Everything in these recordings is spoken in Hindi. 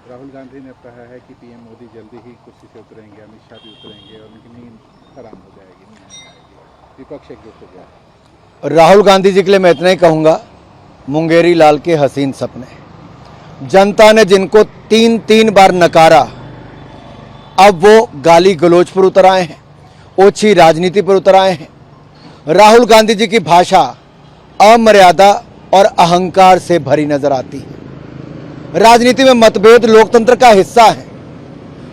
राहुल गांधी ने कहा है कि पीएम मोदी जल्दी ही कुर्सी से उतरेंगे, अमित शाह भी उतरेंगे और उनकी नींद हराम हो जाएगी, नींद नहीं आएगी। विपक्ष एकजुट हो गया। राहुल गांधी जी के लिए मैं इतना ही कहूँगा, मुंगेरी लाल के हसीन सपने। जनता ने जिनको 3 बार नकारा, अब वो गाली गलौज पर उतर आए हैं, ओछी राजनीति पर उतर आए हैं। राहुल गांधी जी की भाषा अमर्यादा और अहंकार से भरी नजर आती है। राजनीति में मतभेद लोकतंत्र का हिस्सा है,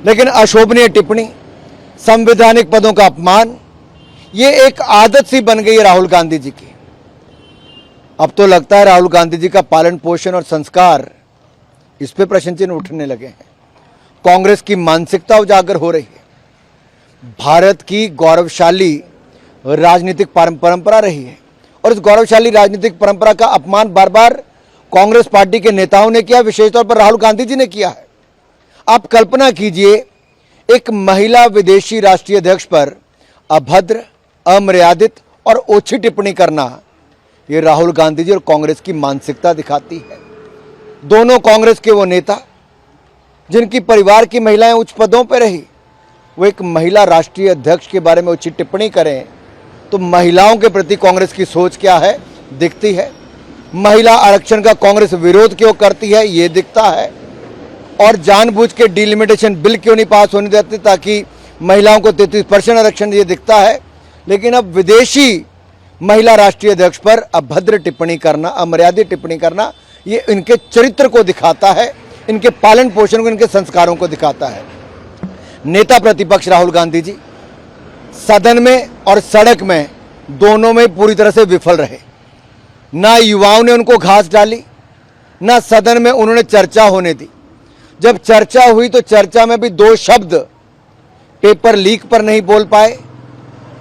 लेकिन अशोभनीय टिप्पणी, संवैधानिक पदों का अपमान, ये एक आदत सी बन गई है राहुल गांधी जी की। अब तो लगता है राहुल गांधी जी का पालन पोषण और संस्कार, इस पे प्रश्न चिन्ह उठने लगे हैं। कांग्रेस की मानसिकता उजागर हो रही है। भारत की गौरवशाली राजनीतिक परंपरा रही है और इस गौरवशाली राजनीतिक परंपरा का अपमान बार बार कांग्रेस पार्टी के नेताओं ने किया, विशेष तौर पर राहुल गांधी जी ने किया है। आप कल्पना कीजिए, एक महिला विदेशी राष्ट्रीय अध्यक्ष पर अभद्र, अमर्यादित और ओछी टिप्पणी करना, ये राहुल गांधी जी और कांग्रेस की मानसिकता दिखाती है। दोनों कांग्रेस के वो नेता जिनकी परिवार की महिलाएं उच्च पदों पर रही, वो एक महिला राष्ट्रीय अध्यक्ष के बारे में उचित टिप्पणी करें तो महिलाओं के प्रति कांग्रेस की सोच क्या है दिखती है। महिला आरक्षण का कांग्रेस विरोध क्यों करती है ये दिखता है। और जानबूझ के डिलिमिटेशन बिल क्यों नहीं पास होने देते ताकि महिलाओं को 33% आरक्षण, ये दिखता है। लेकिन अब विदेशी महिला राष्ट्रीय अध्यक्ष पर अभद्र टिप्पणी करना, अमर्यादित टिप्पणी करना, ये इनके चरित्र को दिखाता है, इनके पालन पोषण को, इनके संस्कारों को दिखाता है। नेता प्रतिपक्ष राहुल गांधी जी सदन में और सड़क में दोनों में पूरी तरह से विफल रहे। ना युवाओं ने उनको घास डाली, ना सदन में उन्होंने चर्चा होने दी। जब चर्चा हुई तो चर्चा में भी 2 शब्द पेपर लीक पर नहीं बोल पाए,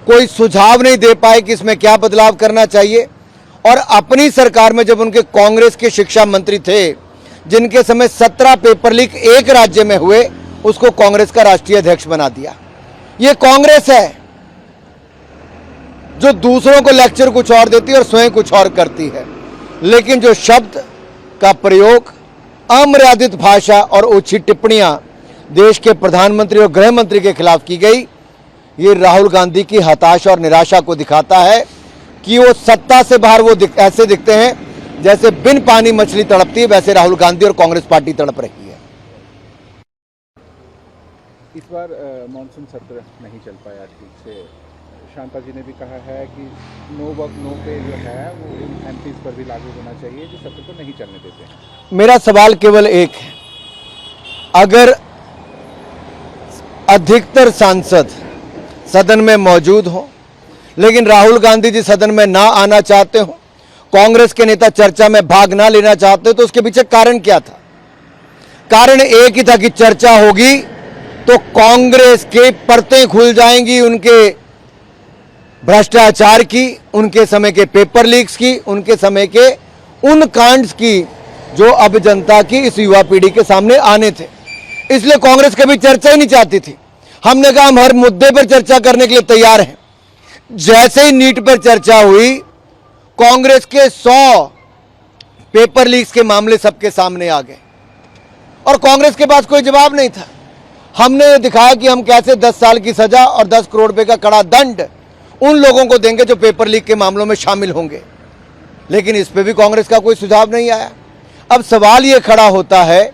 कोई सुझाव नहीं दे पाए कि इसमें क्या बदलाव करना चाहिए। और अपनी सरकार में जब उनके कांग्रेस के शिक्षा मंत्री थे, जिनके समय 17 पेपर लीक एक राज्य में हुए, उसको कांग्रेस का राष्ट्रीय अध्यक्ष बना दिया। ये कांग्रेस है जो दूसरों को लेक्चर कुछ और देती है और स्वयं कुछ और करती है। लेकिन जो शब्द का प्रयोग, अमर्यादित भाषा और ओछी टिप्पणियां देश के प्रधानमंत्री और गृह मंत्री के खिलाफ की गई, ये राहुल गांधी की हताशा और निराशा को दिखाता है कि वो सत्ता से बाहर वो ऐसे दिखते हैं जैसे बिन पानी मछली तड़पती है, वैसे राहुल गांधी और कांग्रेस पार्टी तड़प रही है। इस बार मानसून सत्र नहीं चल पाया ठीक से। शांता जी ने भी कहा है कि नो वर्क नो पे जो है वो एमपीज पर भी लागू होना चाहिए, जो सत्र को नहीं चलने देते हैं। मेरा सवाल केवल एक है, अगर अधिकतर सांसद सदन में मौजूद हो लेकिन राहुल गांधी जी सदन में ना आना चाहते हो, कांग्रेस के नेता चर्चा में भाग ना लेना चाहते, तो उसके पीछे कारण क्या था? कारण एक ही था कि चर्चा होगी तो कांग्रेस के परतें खुल जाएंगी, उनके भ्रष्टाचार की, उनके समय के पेपर लीक्स की, उनके समय के उन कांड्स की जो अब जनता की इस युवा पीढ़ी के सामने आने थे। इसलिए कांग्रेस कभी चर्चा ही नहीं चाहती थी। हमने कहा हम हर मुद्दे पर चर्चा करने के लिए तैयार हैं। जैसे ही नीट पर चर्चा हुई, कांग्रेस के 100 पेपर लीक्स के मामले सबके सामने आ गए और कांग्रेस के पास कोई जवाब नहीं था। हमने दिखाया कि हम कैसे 10 साल की सजा और 10 करोड़ रुपए का कड़ा दंड उन लोगों को देंगे जो पेपर लीक के मामलों में शामिल होंगे, लेकिन इस पे भी कांग्रेस का कोई सुझाव नहीं आया। अब सवाल ये खड़ा होता है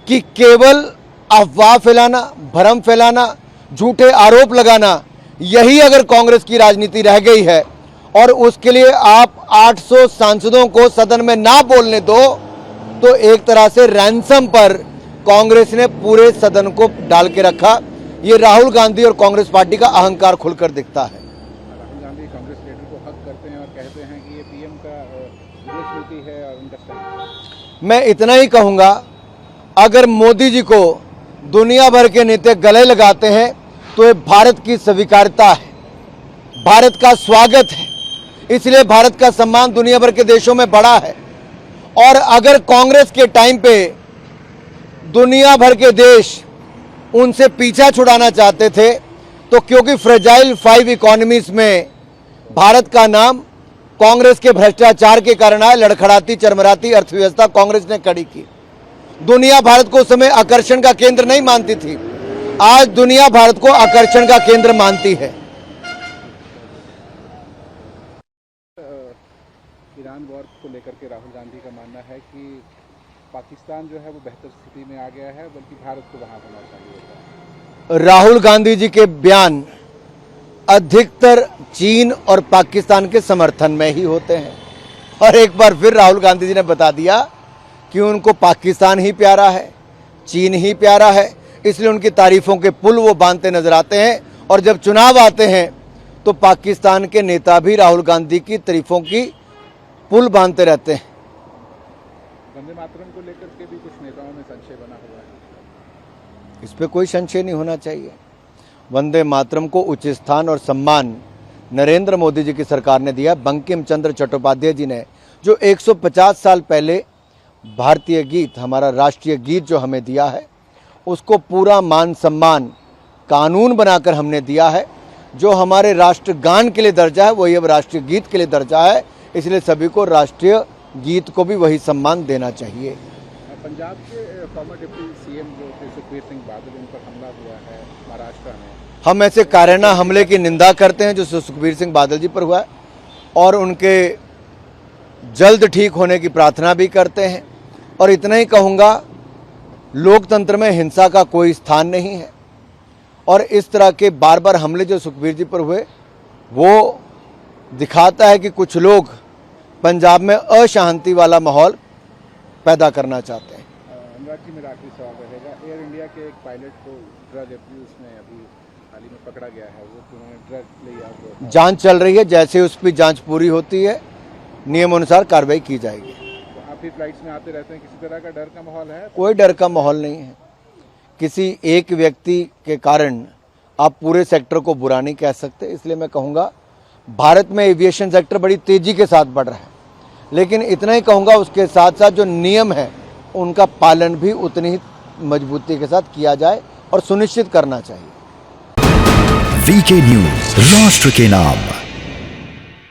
कि केवल अफवाह फैलाना, भ्रम फैलाना, झूठे आरोप लगाना, यही अगर कांग्रेस की राजनीति रह गई है और उसके लिए आप 800 सांसदों को सदन में ना बोलने दो, तो एक तरह से रैंसम पर कांग्रेस ने पूरे सदन को डाल के रखा। ये राहुल गांधी और कांग्रेस पार्टी का अहंकार खुलकर दिखता है। राहुल गांधी कांग्रेस लीडर को हक करते हैं और कहते हैं कि ये पीएम का विदेश नीति है और उनका स्टैंड। मैं इतना ही कहूंगा, अगर मोदी जी को दुनिया भर के नेता गले लगाते हैं तो ये भारत की स्वीकार्यता है, भारत का स्वागत है, इसलिए भारत का सम्मान दुनिया भर के देशों में बढ़ा है। और अगर कांग्रेस के टाइम पे दुनिया भर के देश उनसे पीछा छुड़ाना चाहते थे, तो क्योंकि फ्रेजाइल 5 इकोनॉमीज में भारत का नाम कांग्रेस के भ्रष्टाचार के कारण आए, लड़खड़ाती चरमराती अर्थव्यवस्था कांग्रेस ने खड़ी की दुनिया भारत को उस समय आकर्षण का केंद्र नहीं मानती थी, आज दुनिया भारत को आकर्षण का केंद्र मानती है। ईरान वॉर को लेकर के राहुल गांधी का मानना है कि पाकिस्तान जो है वो बेहतर स्थिति में आ गया है, बल्कि भारत को वहां होना चाहिए था। राहुल गांधी जी के बयान अधिकतर चीन और पाकिस्तान के समर्थन में ही होते हैं, और एक बार फिर राहुल गांधी जी ने बता दिया कि उनको पाकिस्तान ही प्यारा है, चीन ही प्यारा है, इसलिए उनकी तारीफों के पुल वो बांधते नजर आते हैं। और जब चुनाव आते हैं तो पाकिस्तान के नेता भी राहुल गांधी की तारीफों की पुल बांधते रहते हैं। वंदे मातरम को लेकर के भी कुछ नेताओं में संशय बना हुआ है। इस पे कोई संशय नहीं होना चाहिए। वंदे मातरम को उच्च स्थान और सम्मान नरेंद्र मोदी जी की सरकार ने दिया। बंकिम चंद्र चट्टोपाध्याय जी ने जो 150 साल पहले भारतीय गीत, हमारा राष्ट्रीय गीत जो हमें दिया है, उसको पूरा मान सम्मान कानून बनाकर हमने दिया है। जो हमारे राष्ट्रगान के लिए दर्जा है वही अब राष्ट्रीय गीत के लिए दर्जा है, इसलिए सभी को राष्ट्रीय गीत को भी वही सम्मान देना चाहिए। पंजाब के फॉर्मर डिप्टी सीएम जो थे सुखबीर सिंह बादल, उन पर हमला हुआ है महाराष्ट्र में। हम ऐसे कायराना हमले की निंदा करते हैं जो सुखबीर सिंह बादल जी पर हुआ है, और उनके जल्द ठीक होने की प्रार्थना भी करते हैं। और इतना ही कहूँगा, लोकतंत्र में हिंसा का कोई स्थान नहीं है, और इस तरह के बार बार हमले जो सुखबीर जी पर हुए वो दिखाता है कि कुछ लोग पंजाब में अशांति वाला माहौल पैदा करना चाहते हैं। अनुराग जी, मेरा आखिरी सवाल रहेगा, एयर इंडिया के एक पायलट को ड्रग एब्यूज में अभी हाल ही में पकड़ा गया है, वो उन्होंने ड्रग लिया। जांच चल रही है, जैसे उस पर जांच पूरी होती है नियम अनुसार कार्रवाई की जाएगी। तो आप भी फ्लाइट्स में आते रहते हैं, किसी तरह का डर का माहौल है? कोई डर का माहौल नहीं है। किसी एक व्यक्ति के कारण आप पूरे सेक्टर को बुरा नहीं कह सकते, इसलिए मैं कहूँगा भारत में एविएशन सेक्टर बड़ी तेजी के साथ बढ़ रहा है, लेकिन इतना ही कहूँगा उसके साथ साथ जो नियम है उनका पालन भी उतनी ही मजबूती के साथ किया जाए और सुनिश्चित करना चाहिए। वीके न्यूज, राष्ट्र के नाम।